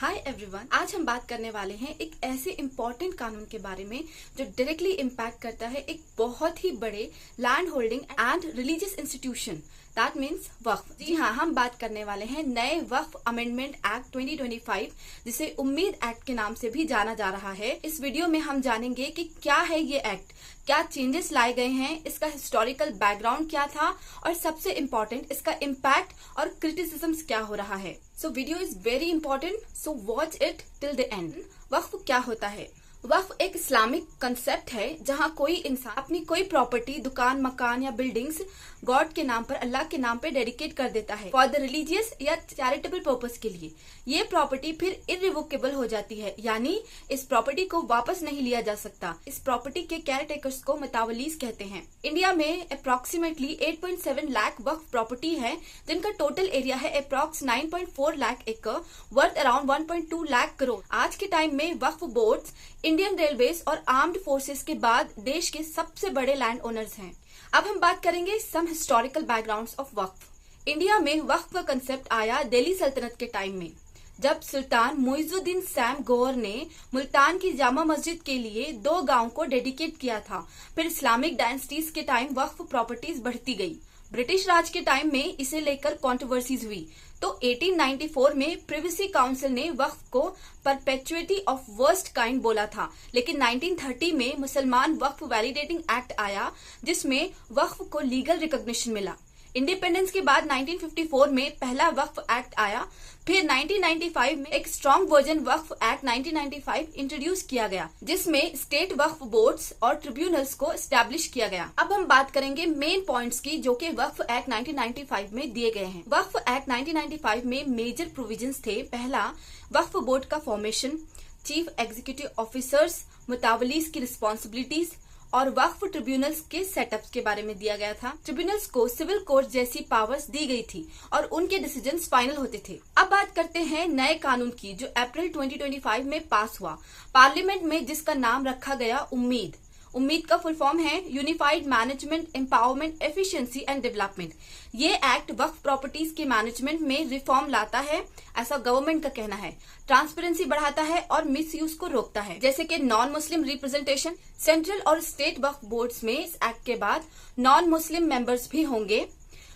Hi everyone, आज हम बात करने वाले हैं एक ऐसे इम्पोर्टेंट कानून के बारे में जो डायरेक्टली इम्पैक्ट करता है एक बहुत ही बड़े land holding and religious institution, that means वक्फ। जी हाँ, हम बात करने वाले हैं नए वक्फ अमेंडमेंट एक्ट 2025, जिसे उम्मीद एक्ट के नाम से भी जाना जा रहा है। इस वीडियो में हम जानेंगे कि क्या है ये एक्ट, क्या चेंजेस लाए गए हैं, इसका हिस्टोरिकल बैकग्राउंड क्या था और सबसे इम्पोर्टेंट इसका इम्पैक्ट और क्रिटिसिज्म्स क्या हो रहा है। So video is very important, so watch it till the end. वक्फ क्या होता है? वक्फ एक इस्लामिक कंसेप्ट है जहाँ कोई इंसान अपनी कोई प्रॉपर्टी, दुकान, मकान या बिल्डिंग्स गॉड के नाम पर, अल्लाह के नाम पे डेडिकेट कर देता है फॉर द रिलीजियस या चैरिटेबल पर्पस के लिए। ये प्रॉपर्टी फिर इरिवोकेबल हो जाती है, यानी इस प्रॉपर्टी को वापस नहीं लिया जा सकता। इस प्रॉपर्टी के केयर टेकर्स को मुतावलीस कहते हैं। इंडिया में अप्रोक्सीमेटली 8.7 लाख वक्फ प्रॉपर्टी है, जिनका टोटल एरिया है अप्रोक्स 9.4 लाख एकड़, वर्थ अराउंड 1.2 लाख करोड़। आज के टाइम में वक्फ बोर्ड्स इंडियन रेलवेज और आर्म्ड फोर्सेस के बाद देश के सबसे बड़े लैंड ओनर्स हैं। अब हम बात करेंगे सम हिस्टोरिकल बैकग्राउंड्स ऑफ वक्फ। इंडिया में वक्फ का कंसेप्ट आया दिल्ली सल्तनत के टाइम में, जब सुल्तान मुइजुद्दीन सैम गौर ने मुल्तान की जामा मस्जिद के लिए 2 गांव को डेडिकेट किया था। फिर इस्लामिक डायनेस्टीज के टाइम वक्फ प्रॉपर्टीज बढ़ती गई। ब्रिटिश राज के टाइम में इसे लेकर कंट्रोवर्सीज हुई, तो 1894 में प्रिवेसी काउंसिल ने वक्फ को परपेचुइटी ऑफ वर्स्ट काइंड बोला था। लेकिन 1930 में मुसलमान वक्फ वैलिडेटिंग एक्ट आया, जिसमें वक्फ को लीगल रिकॉग्निशन मिला। इंडिपेंडेंस के बाद 1954 में पहला वक्फ एक्ट आया। फिर 1995 में एक स्ट्रॉन्ग वर्जन वक्फ एक्ट 1995 इंट्रोड्यूस किया गया, जिसमें स्टेट वक्फ बोर्ड्स और ट्रिब्यूनल्स को एस्टैब्लिश किया गया। अब हम बात करेंगे मेन पॉइंट्स की, जो कि वक्फ एक्ट 1995 में दिए गए हैं। वक्फ एक्ट 1995 में मेजर प्रोविजंस थे। पहला, वक्फ बोर्ड का फॉर्मेशन, चीफ एग्जीक्यूटिव ऑफिसर्स, मुतावलीस की रिस्पॉन्सिबिलिटीज और वक्फ ट्रिब्यूनल्स के सेटअप्स के बारे में दिया गया था। ट्रिब्यूनल्स को सिविल कोर्ट जैसी पावर्स दी गई थी और उनके डिसीजंस फाइनल होते थे। अब बात करते हैं नए कानून की, जो अप्रैल 2025 में पास हुआ पार्लियामेंट में, जिसका नाम रखा गया उम्मीद। उम्मीद का फुल फॉर्म है unified management, empowerment, efficiency and development. ये एक्ट वक्फ प्रॉपर्टीज के मैनेजमेंट में रिफॉर्म लाता है, ऐसा गवर्नमेंट का कहना है। ट्रांसपेरेंसी बढ़ाता है और मिसयूज को रोकता है, जैसे कि नॉन मुस्लिम रिप्रेजेंटेशन। सेंट्रल और स्टेट वक्फ बोर्ड्स में इस एक्ट के बाद नॉन मुस्लिम मेंबर्स भी होंगे।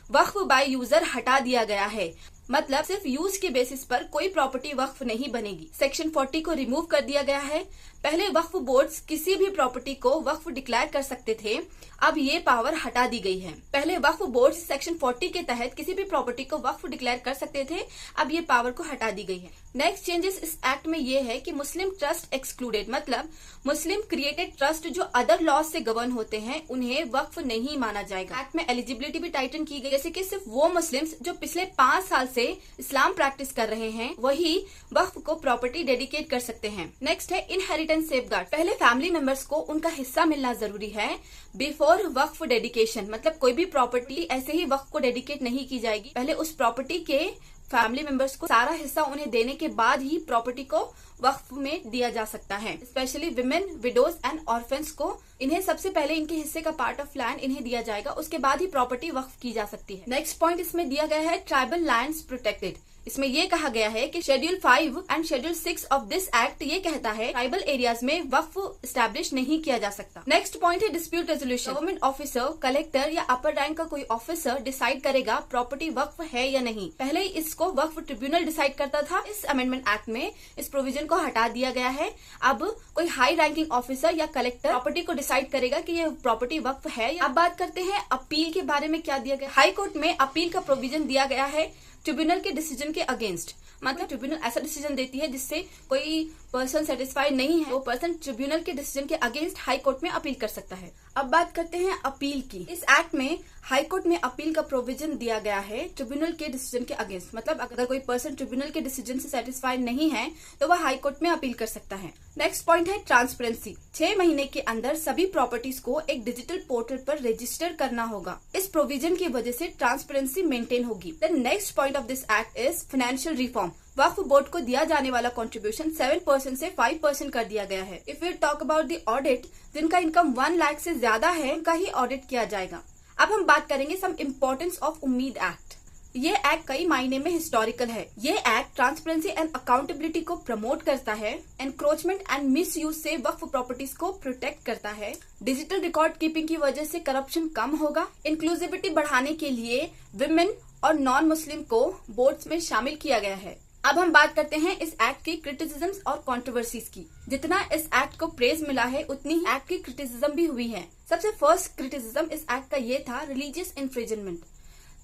वक्फ बाय यूजर हटा दिया गया है, मतलब सिर्फ यूज के बेसिस पर कोई प्रॉपर्टी वक्फ नहीं बनेगी। सेक्शन 40 को रिमूव कर दिया गया है। पहले वक्फ बोर्ड्स किसी भी प्रॉपर्टी को वक्फ डिक्लेयर कर सकते थे, अब ये पावर हटा दी गई है। पहले वक्फ बोर्ड्स सेक्शन 40 के तहत किसी भी प्रॉपर्टी को वक्फ डिक्लेयर कर सकते थे, अब ये पावर को हटा दी गई है। नेक्स्ट चेंजेस इस एक्ट में ये है कि मुस्लिम ट्रस्ट एक्सक्लूडेड, मतलब मुस्लिम क्रिएटेड ट्रस्ट जो अदर लॉज से गवर्न होते हैं, उन्हें वक्फ नहीं माना जाएगा। एक्ट में एलिजिबिलिटी भी टाइटन की गई, जैसे कि सिर्फ वो मुस्लिम्स जो पिछले 5 साल से इस्लाम प्रैक्टिस कर रहे हैं, वही वक्फ को प्रॉपर्टी डेडिकेट कर सकते हैं। नेक्स्ट है इनहेरिटेंस सेफगार्ड। पहले फैमिली मेंबर्स को उनका हिस्सा मिलना जरूरी है बिफोर वक्फ डेडिकेशन, मतलब कोई भी प्रॉपर्टी ऐसे ही वक्फ को डेडिकेट नहीं की जाएगी। पहले उस प्रॉपर्टी के फैमिली मेंबर्स को सारा हिस्सा उन्हें देने के बाद ही प्रॉपर्टी को वक्फ में दिया जा सकता है। Specially women, widows and orphans को इन्हें सबसे पहले इनके हिस्से का पार्ट ऑफ लैंड इन्हें दिया जाएगा, उसके बाद ही प्रॉपर्टी वक्फ की जा सकती है। नेक्स्ट पॉइंट इसमें दिया गया है ट्राइबल लैंड्स प्रोटेक्टेड। इसमें ये कहा गया है कि schedule 5 and schedule 6 of this act ये कहता है ट्राइबल एरियाज में वक्फ स्टैब्लिश नहीं किया जा सकता। नेक्स्ट पॉइंट है dispute resolution. Government officer, collector या अपर रैंक का कोई ऑफिसर डिसाइड करेगा प्रॉपर्टी वक्फ है या नहीं। पहले इसको वक्फ ट्रिब्यूनल डिसाइड करता था। इस अमेंडमेंट एक्ट में इस प्रोविजन को हटा दिया गया है। अब कोई हाई रैंकिंग ऑफिसर या कलेक्टर प्रॉपर्टी को डिसाइड करेगा कि ये प्रॉपर्टी वक्फ है। अब बात करते हैं अपील के बारे में क्या दिया गया। हाई कोर्ट में अपील का प्रोविजन दिया गया है ट्रिब्यूनल के डिसीजन के अगेंस्ट, मतलब ट्रिब्यूनल ऐसा डिसीजन देती है जिससे कोई पर्सन सेटिस्फाइड नहीं है, वो पर्सन ट्रिब्यूनल के डिसीजन के अगेंस्ट हाई कोर्ट में अपील कर सकता है। अब बात करते हैं अपील की। इस एक्ट में हाई कोर्ट में अपील का प्रोविजन दिया गया है ट्रिब्यूनल के डिसीजन के अगेंस्ट, मतलब अगर कोई पर्सन ट्रिब्यूनल के डिसीजन से सेटिस्फाइड नहीं है तो वह हाई कोर्ट में अपील कर सकता है। नेक्स्ट पॉइंट है ट्रांसपेरेंसी। 6 महीने के अंदर सभी प्रॉपर्टीज को एक डिजिटल पोर्टल पर रजिस्टर करना होगा। इस प्रोविजन की वजह से ट्रांसपेरेंसी मेंटेन होगी। The next point of this act is financial reform. Waqf board को दिया जाने वाला कंट्रीब्यूशन 7% से 5% कर दिया गया है। If we talk about the audit, जिनका इनकम 1 लाख से ज्यादा है उनका ही ऑडिट किया जाएगा। अब हम बात करेंगे सम इम्पोर्टेंस ऑफ उम्मीद एक्ट। ये एक्ट कई मायने में हिस्टोरिकल है। ये एक्ट ट्रांसपेरेंसी एंड अकाउंटेबिलिटी को प्रमोट करता है, एनक्रोचमेंट एंड मिस यूज से वक्फ प्रॉपर्टीज को प्रोटेक्ट करता है, डिजिटल रिकॉर्ड कीपिंग की वजह से करप्शन कम होगा, इंक्लूसिविटी बढ़ाने के लिए विमेन और नॉन मुस्लिम को बोर्ड्स में शामिल किया गया है। अब हम बात करते हैं इस एक्ट की क्रिटिसिज्म्स और कंट्रोवर्सीज की। जितना इस एक्ट को प्रेज मिला है उतनी ही एक्ट की क्रिटिसिज्म भी हुई है। सबसे फर्स्ट क्रिटिसिज्म इस एक्ट का ये था रिलीजियस इन्फ्रिजमेंट।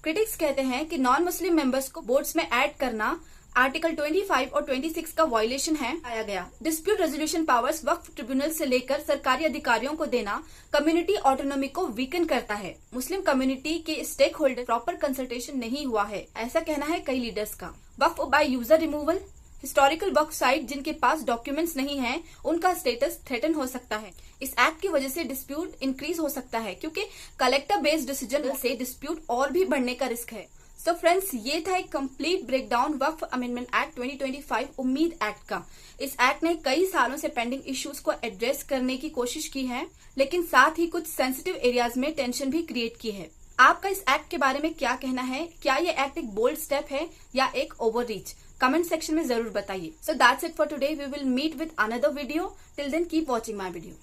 क्रिटिक्स कहते हैं कि नॉन मुस्लिम मेंबर्स को बोर्ड्स में ऐड करना आर्टिकल 25 और 26 का वायलेशन है आया गया। डिस्प्यूट रेजोल्यूशन पावर्स वक्फ ट्रिब्यूनल से लेकर सरकारी अधिकारियों को देना कम्युनिटी ऑटोनॉमी को वीकन करता है। मुस्लिम कम्युनिटी के स्टेक होल्डर प्रॉपर कंसल्टेशन नहीं हुआ है, ऐसा कहना है कई लीडर्स का। वक्फ बाय यूजर रिमूवल, हिस्टोरिकल वक्फ साइट जिनके पास डॉक्यूमेंट्स नहीं हैं, उनका स्टेटस थ्रेटन हो सकता है। इस एक्ट की वजह से डिस्प्यूट इंक्रीज हो सकता है क्योंकि कलेक्टर बेस्ड डिसीजन से डिस्प्यूट और भी बढ़ने का रिस्क है। सो फ्रेंड्स, ये था एक कंप्लीट ब्रेकडाउन वक्फ अमेंडमेंट एक्ट 2025 उम्मीद एक्ट का। इस एक्ट ने कई सालों से पेंडिंग इश्यूज को एड्रेस करने की कोशिश की है, लेकिन साथ ही कुछ सेंसिटिव एरियाज में टेंशन भी क्रिएट की है। आपका इस एक्ट के बारे में क्या कहना है? क्या ये एक्ट एक बोल्ड स्टेप है या एक ओवररीच? कमेंट सेक्शन में जरूर बताइए। So that's it for today. We will meet with another video. Till then keep watching my video.